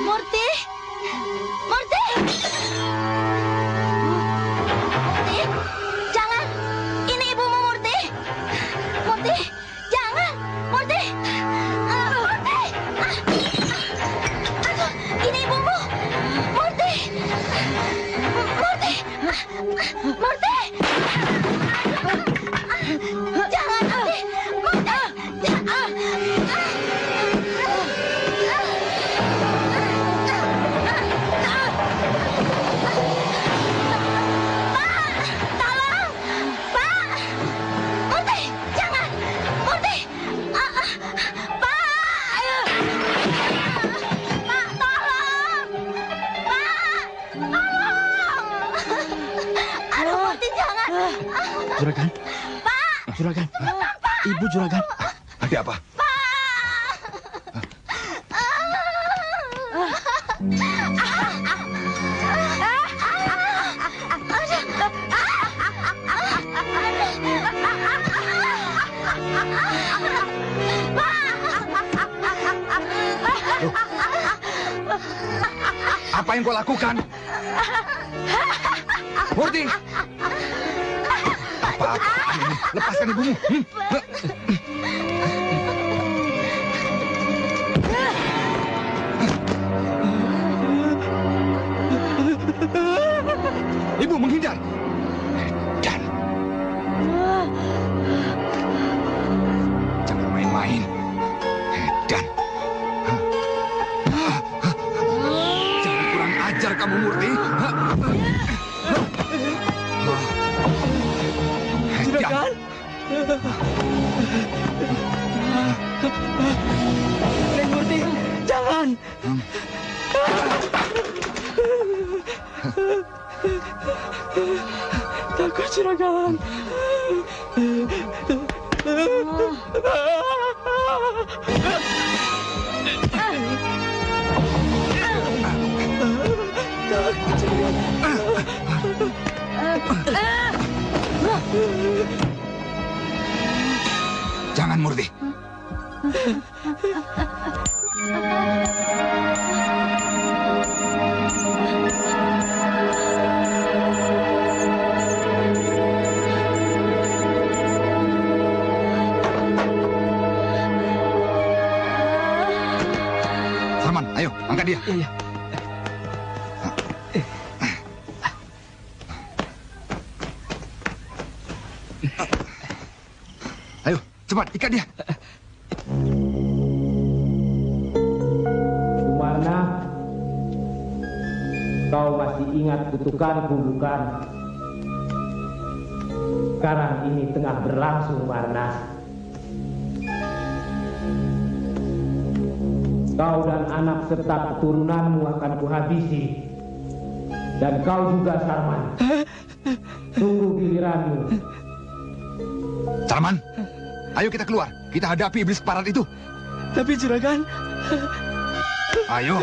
Murti, Murti, Murti, jangan. Ini ibumu, Murti. Murti, jangan. Murti, Murti. Aduh, ini ibumu. Murti, Murti, Murti. Jangan, Murti. Murti, jangan. Juragan? Pak! Juragan? Pak! Ibu Juragan? Ada apa? Apa yang kau lakukan? Murti! Apa-apaan ini? Lepaskan ibumu. Ibu menghindar. Dan jangan main-main. Dan jangan kurang ajar kamu, Murti. Juragan? Neng Murti, jangan. Takut Juragan. Takut Juragan. Jangan, Murti. Sarman, ayo, angkat dia. Iya. Ayo, cepat, ikat dia. Sumarna, kau masih ingat kutukanku bukan? Sekarang ini tengah berlangsung, Marna. Kau dan anak serta keturunanmu akan kuhabisi. Dan kau juga, Sarman. Tunggu giliranmu. Sarman, ayo kita keluar. Kita hadapi iblis keparat itu. Tapi Juragan... Ayo.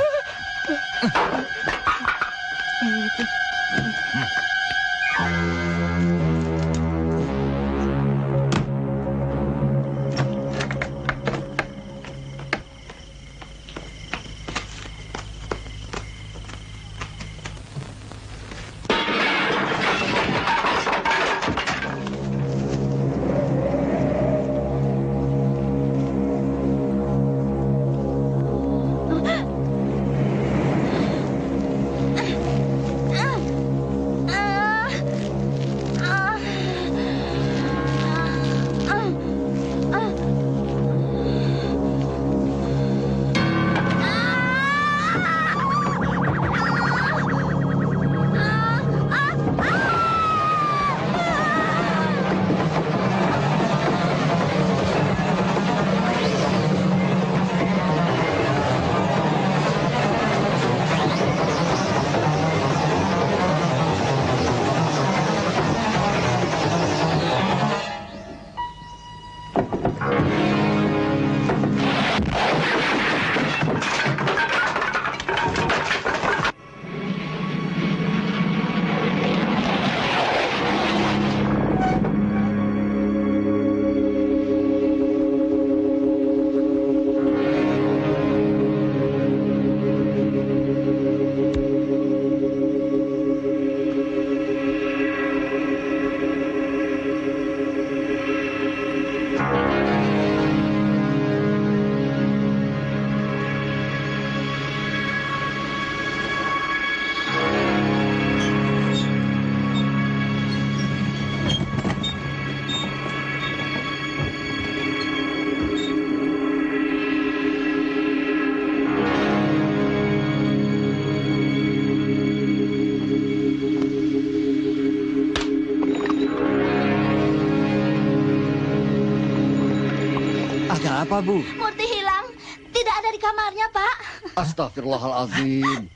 Apa, Bu? Murti hilang. Tidak ada di kamarnya, Pak. Astagfirullahaladzim.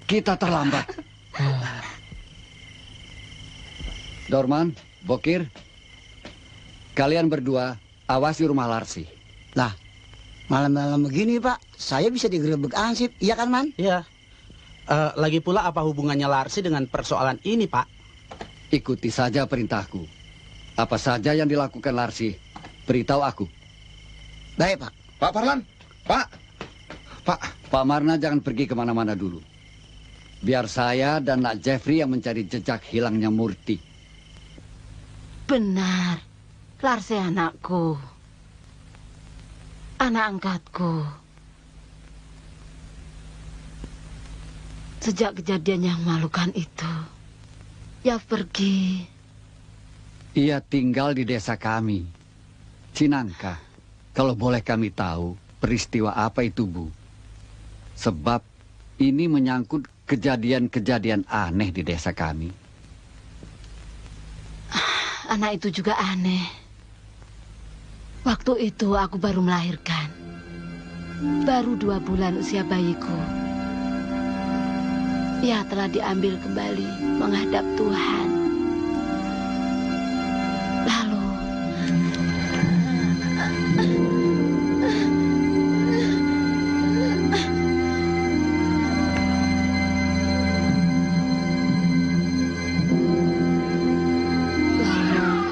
Kita terlambat. Dorman, Bokir, kalian berdua awasi rumah Larsi. Lah, malam-malam begini, Pak, saya bisa digerebek ansip, iya kan, Man? Iya. Lagi pula apa hubungannya Larsi dengan persoalan ini, Pak? Ikuti saja perintahku. Apa saja yang dilakukan Larsi, beritahu aku. Baik, Pak. Pak Parlan, Pak. Pak Marna jangan pergi kemana-mana dulu. Biar saya dan Nak Jeffrey yang mencari jejak hilangnya Murti. Benar, Larsi anakku. Anak angkatku. Sejak kejadian yang memalukan itu, ia pergi. Ia tinggal di desa kami, Cinangka. Kalau boleh kami tahu, peristiwa apa itu, Bu? Sebab ini menyangkut kejadian-kejadian aneh di desa kami. Anak itu juga aneh. Waktu itu aku baru melahirkan. Baru 2 bulan usia bayiku. Ia telah diambil kembali menghadap Tuhan. Lalu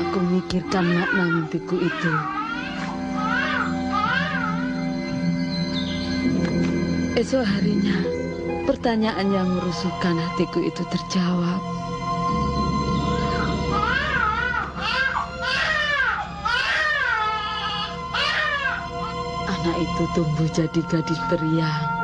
aku memikirkan makna mimpiku itu. Esok harinya, pertanyaan yang merusukkan hatiku itu terjawab. Anak itu tumbuh jadi gadis periang.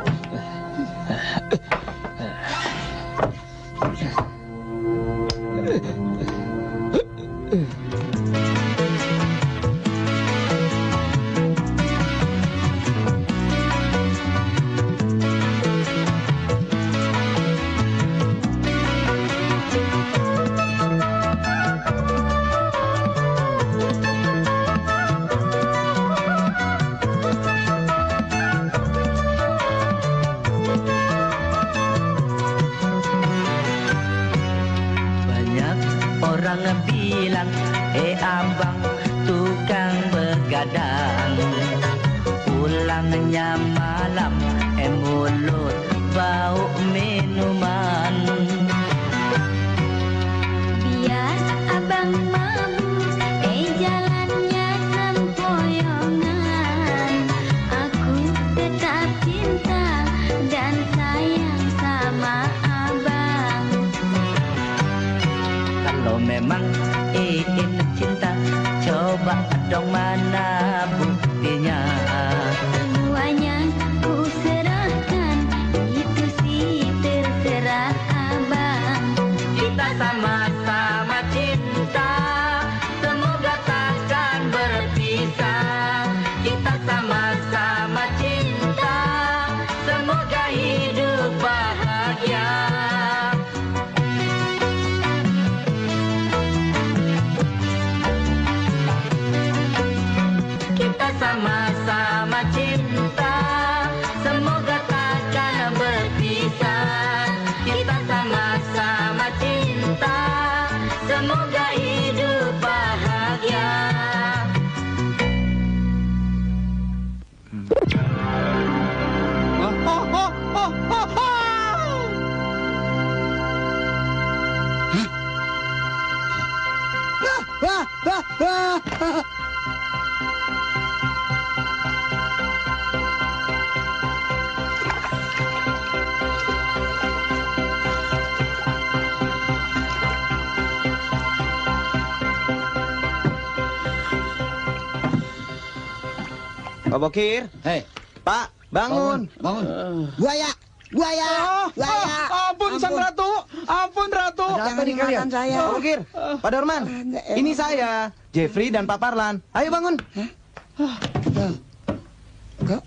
Pak Bokir. Hei. Pak, bangun. Bangun. Buaya. Buaya. Buaya. Ampun, Sang Ratu. Ampun, Ratu. Jangan dimakan saya. Pak Bokir, Pak Dorman. Ini saya, Jeffrey dan Pak Parlan. Ayo bangun.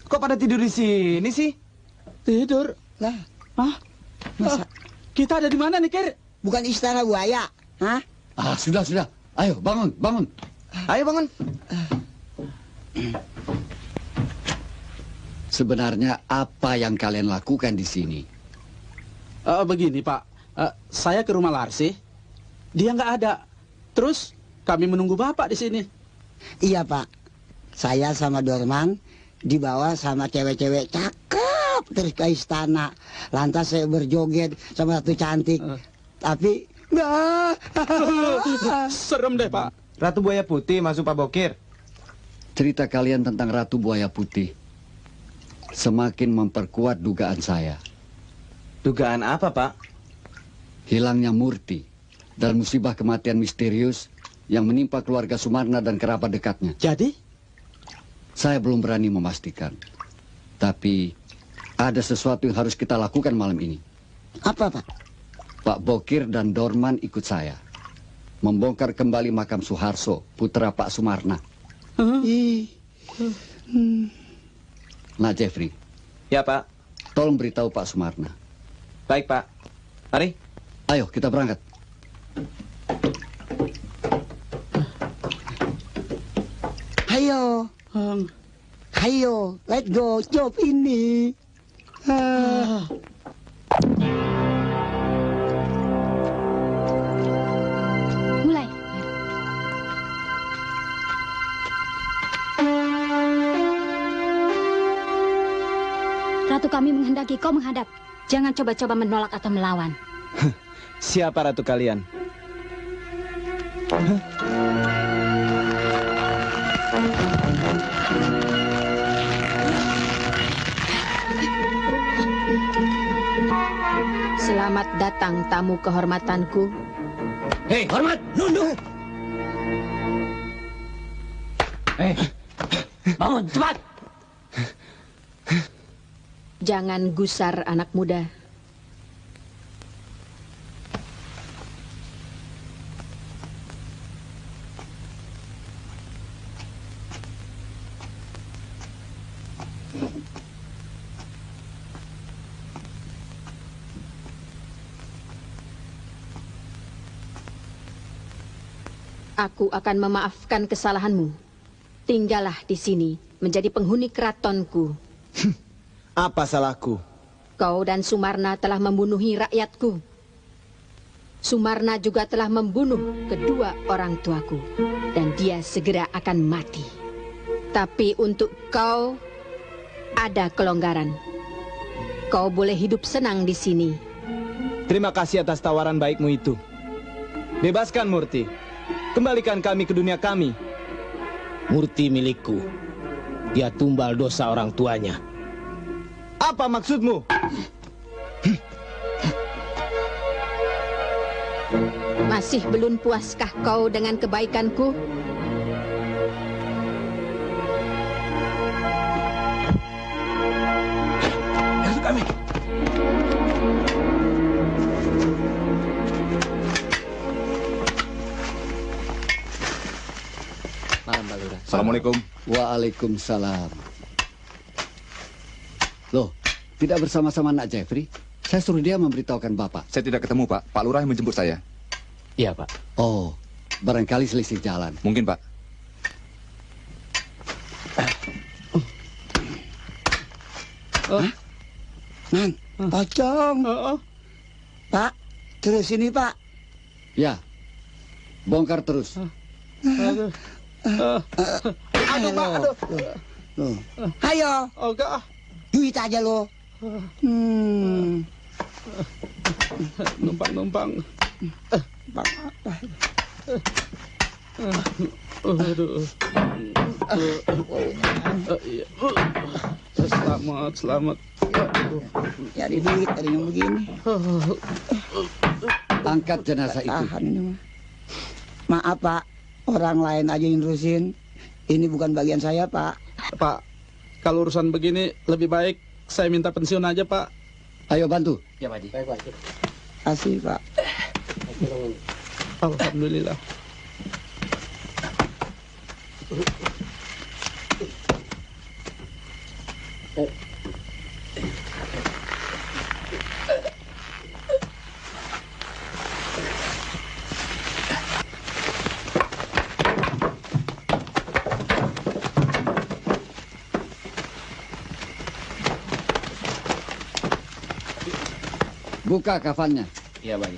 Kok pada tidur di sini sih? Tidur? Lah. Hah? Masa? Kita ada di mana nih, Kir? Bukan istana buaya. Hah? Sudah. Ayo, bangun. Ayo bangun. sebenarnya apa yang kalian lakukan di sini? Begini Pak, saya ke rumah Larsi, dia nggak ada. Terus kami menunggu Bapak di sini. Iya Pak, saya sama Dorman dibawa sama cewek-cewek cakep terus ke istana. Lantas saya berjoget sama satu cantik. Tapi nggak. Serem deh Pak. Ratu Buaya Putih masuk Pak Bokir. Cerita kalian tentang Ratu Buaya Putih semakin memperkuat dugaan saya. Dugaan apa, Pak? Hilangnya Murti dan musibah kematian misterius yang menimpa keluarga Sumarna dan kerabat dekatnya. Jadi? Saya belum berani memastikan. Tapi ada sesuatu yang harus kita lakukan malam ini. Apa, Pak? Pak Bokir dan Dorman ikut saya. Membongkar kembali makam Suharso, putra Pak Sumarna. Nah, Jeffrey. Ya, Pak. Tolong beritahu Pak Sumarna. Baik, Pak. Mari. Ayo, kita berangkat. Hayo. Hayo, let's go. Job ini. Mulai. Ratu kami menghendaki kau menghadap. Jangan coba-coba menolak atau melawan. Siapa ratu kalian? Selamat datang tamu kehormatanku. Hei, hormat, nunduk. Bangun, cepat. Jangan gusar anak muda. Aku akan memaafkan kesalahanmu. Tinggallah di sini menjadi penghuni keratonku. Apa salahku? Kau dan Sumarna telah membunuhi rakyatku. Sumarna juga telah membunuh kedua orang tuaku. Dan dia segera akan mati. Tapi untuk kau, ada kelonggaran. Kau boleh hidup senang di sini. Terima kasih atas tawaran baikmu itu. Bebaskan Murti. Kembalikan kami ke dunia kami. Murti milikku. Dia tumbal dosa orang tuanya. Apa maksudmu? Masih belum puaskah kau dengan kebaikanku? Masuk kami. Malam, Pak Lurah. Assalamualaikum. Waalaikumsalam. Loh, tidak bersama-sama Nak Jeffrey? Saya suruh dia memberitahukan Bapak. Saya tidak ketemu, Pak. Pak Lurah yang menjemput saya. Iya, Pak. Oh, barangkali selisih jalan. Mungkin, Pak. Man, pocong. Pak, terus ini, Pak. Ya, bongkar terus. Aduh, Pak, aduh. Ayo. Enggak. Duit aja lo. Numpang. Aduh. Selamat. Cari duit tadi yang begini. Angkat jenazah itu. Tahan ini mah. Maaf, Pak. Orang lain aja yang nerusin. Ini bukan bagian saya, Pak. Pak, kalau urusan begini lebih baik saya minta pensiun aja, Pak. Ayo bantu. Ya, Pak Haji. Baik, Pak Haji. Kasih, Pak. Alhamdulillah. Buka kafannya. Iya, Bang.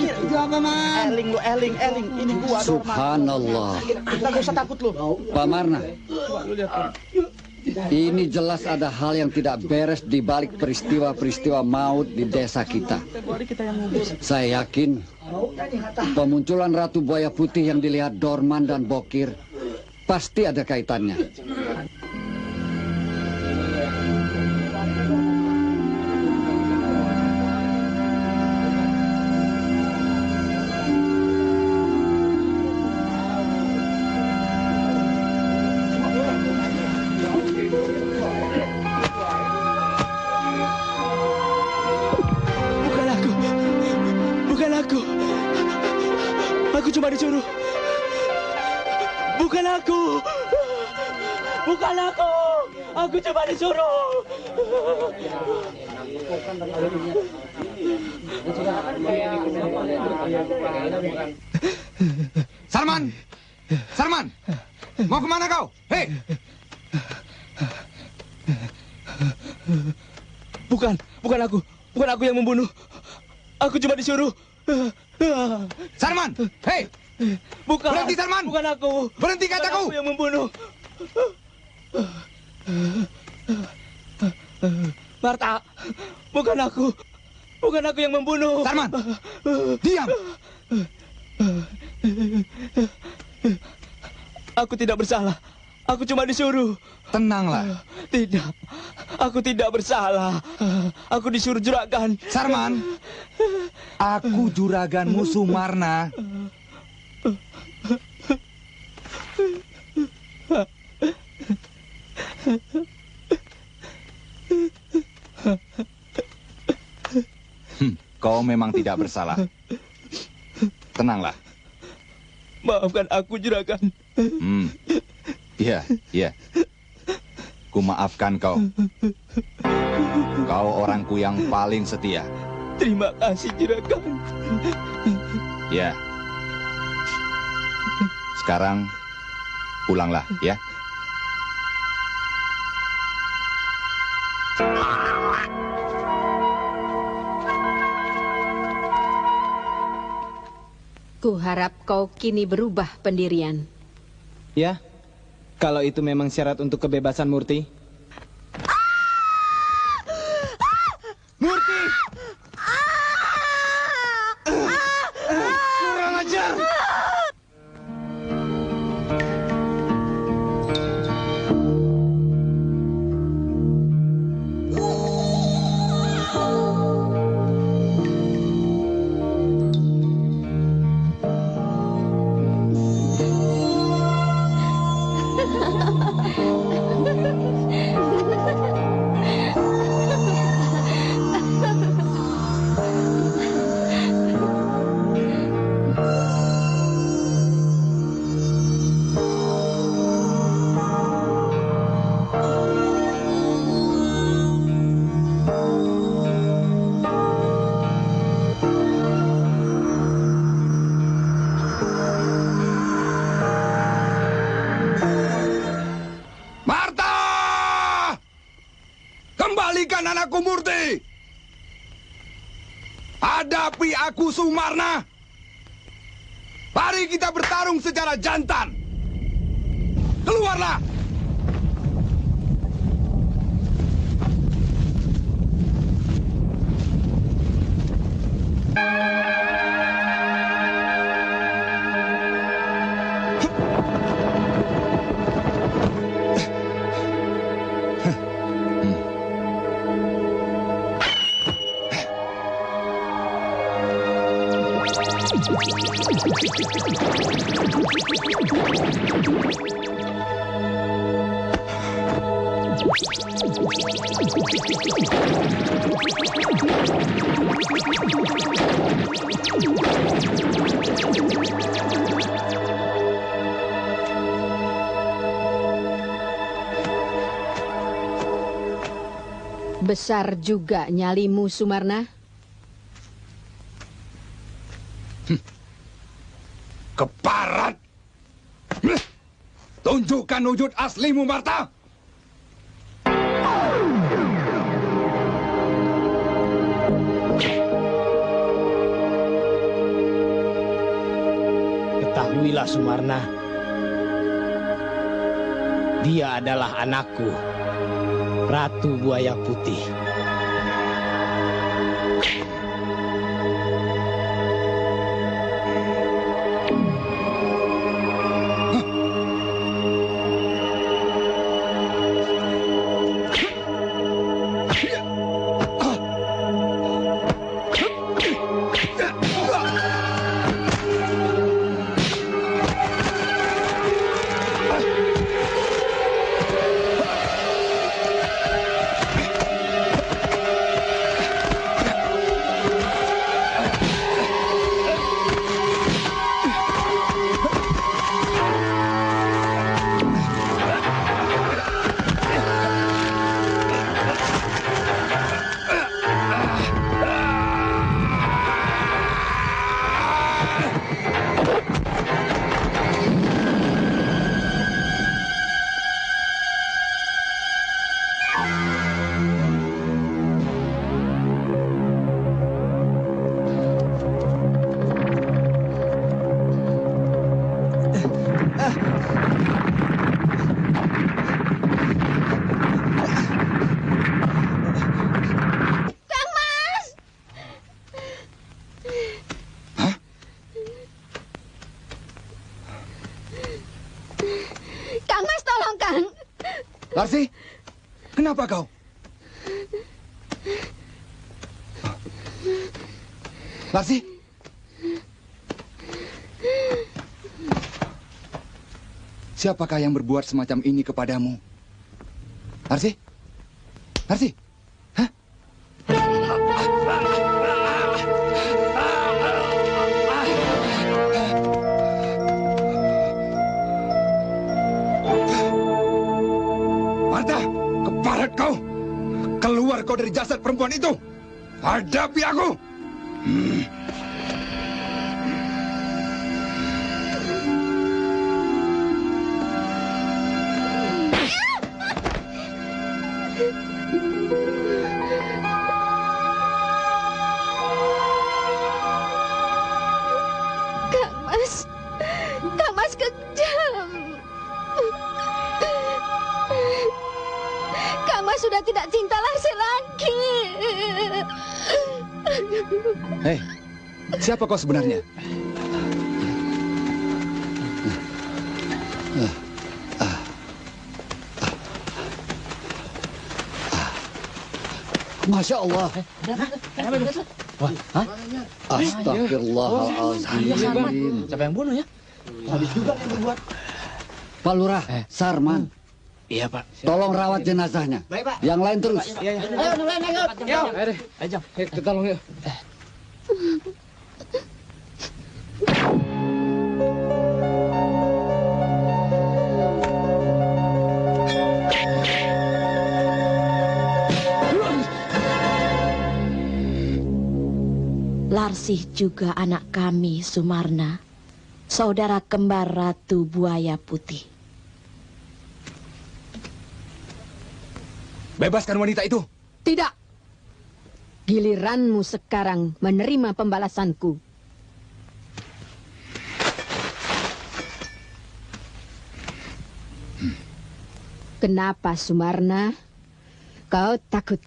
Itu apa, Man? Eling lu, eling. Ini gua, Subhanallah. Kita gak usah takut lu. Pak Marna, ini jelas ada hal yang tidak beres di balik peristiwa-peristiwa maut di desa kita. Saya yakin pemunculan Ratu Buaya Putih yang dilihat Dorman dan Bokir pasti ada kaitannya. Aku cuma disuruh. Bukan aku. Bukan aku. Aku cuma disuruh. Sarman! Sarman! Mau kemana kau? Hei! Bukan aku. Bukan aku yang membunuh. Aku cuma disuruh. Sarman! Hei! Bukan. Berhenti, Sarman! Bukan aku. Berhenti, kataku! Bukan aku yang membunuh. Marta, bukan aku. Bukan aku yang membunuh. Sarman! Diam! Aku tidak bersalah. Aku cuma disuruh. Tenanglah. Tidak. Aku tidak bersalah. Aku disuruh juragan. Sarman, aku juraganmu Sumarna. Kau memang tidak bersalah. Tenanglah. Maafkan aku, juragan. Iya. Ku maafkan kau. Kau orangku yang paling setia. Terima kasih, juragan. Ya. Sekarang pulanglah, ya. Ku harap kau kini berubah pendirian. Ya, kalau itu memang syarat untuk kebebasan Murti. Murti! Kurang ajar! Kembalikan anakku Murti. Hadapi aku Sumarna. Mari kita bertarung secara jantan. Keluarlah. Besar juga nyalimu, Sumarna. Keparat! Tunjukkan wujud aslimu, Marta! Ketahuilah, Sumarna. Dia adalah anakku, Ratu Buaya Putih. Larsi, kenapa kau? Larsi? Siapakah yang berbuat semacam ini kepadamu? Larsi? Larsi? Hah? Marta, keparat kau! Keluar kau dari jasad perempuan itu! Hadapi aku! Kang Mas kejam. Kang Mas sudah tidak cinta Larsi lagi. Hei, siapa kau sebenarnya? Masya Allah. Astagfirullahaladzim. Siapa yang bunuh ya? Habis juga yang berbuat. Pak Lurah, Sarman. Iya, Pak. Tolong rawat jenazahnya. Baik, Pak. Yang lain terus. Iya, iya. Ayo, yang lain, ayo. Ayo deh. Ayo, kita tolong yuk. Larsih juga anak kami, Sumarna, saudara kembar Ratu Buaya Putih. Bebaskan wanita itu. Tidak. Giliranmu sekarang menerima pembalasanku. Kenapa, Sumarna? Kau takut?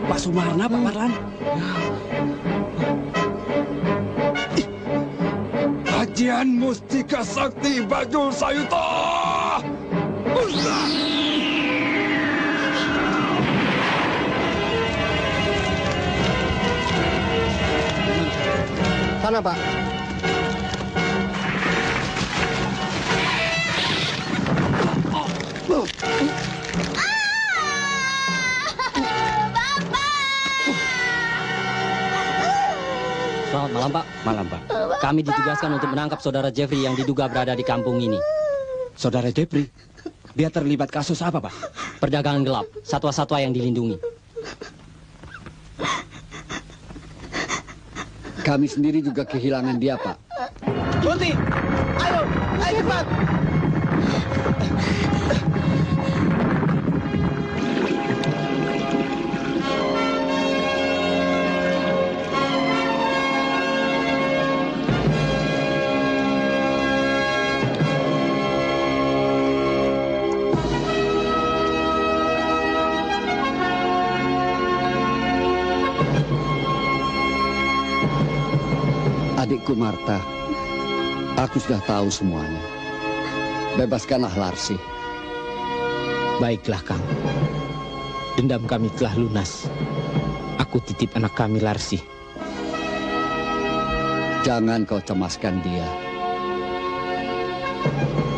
Pak Sumarna, Pak Marlan. Kajian Mustika Sakti Bajul Sayuta! sana, Pak. Selamat malam, Pak. Malam, Pak. Kami ditugaskan untuk menangkap saudara Jeffrey yang diduga berada di kampung ini. Saudara Jeffrey? Dia terlibat kasus apa, Pak? Perdagangan gelap, satwa-satwa yang dilindungi. Kami sendiri juga kehilangan dia, Pak. Murti, ayo cepat. Adikku Marta, aku sudah tahu semuanya. Bebaskanlah Larsi. Baiklah, Kang. Dendam kami telah lunas. Aku titip anak kami Larsi. Jangan kau cemaskan dia.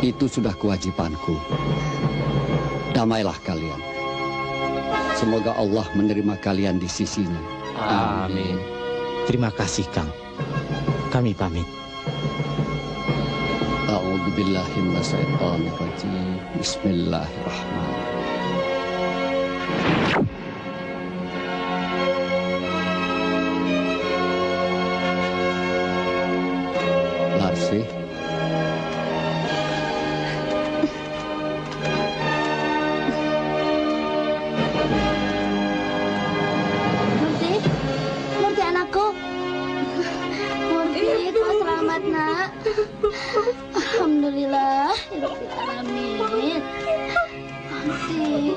Itu sudah kewajibanku. Damailah kalian. Semoga Allah menerima kalian di sisinya. Amin. Terima kasih, Kang. Kami pamit. A'udzu billahi minasyaitonir rajim. Bismillahirrahmanirrahim. Larsi. Murti anakku. Murti, kau selamat, nak. Alhamdulillah. Ya Rabbil alamin. Murti.